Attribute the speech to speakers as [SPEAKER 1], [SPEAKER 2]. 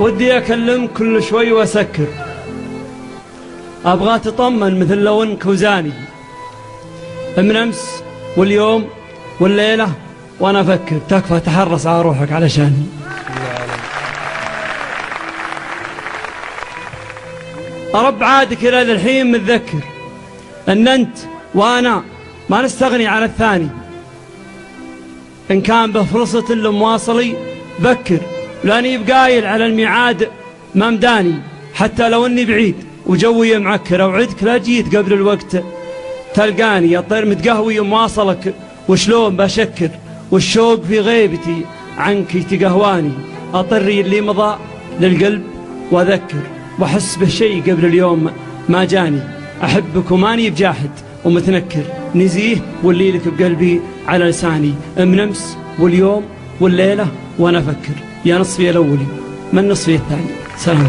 [SPEAKER 1] ودي أكلم كل شوي وأسكر، أبغى تطمن مثل لو إنك وزاني، من أمس واليوم والليلة وأنا أفكر، تكفى تحرص على روحك علشاني. رب عادك إلى الحين متذكر أن أنت وأنا ما نستغني عن الثاني، إن كان بفرصة اللي مواصلي بكر، لاني بقايل على الميعاد ما مداني، حتى لو اني بعيد وجوي معكر، اوعدك لا جيت قبل الوقت تلقاني، اطير متقهوي مواصلك وشلون بشكر، والشوق في غيبتي عنك تقهواني، اطري اللي مضى للقلب واذكر، واحس بشيء قبل اليوم ما جاني، احبك وماني بجاحد ومتنكر، نزيه واللي لك بقلبي على لساني، من امس واليوم والليله وانا افكر، يا نصفي الاولي من نصفي الثاني. سلام.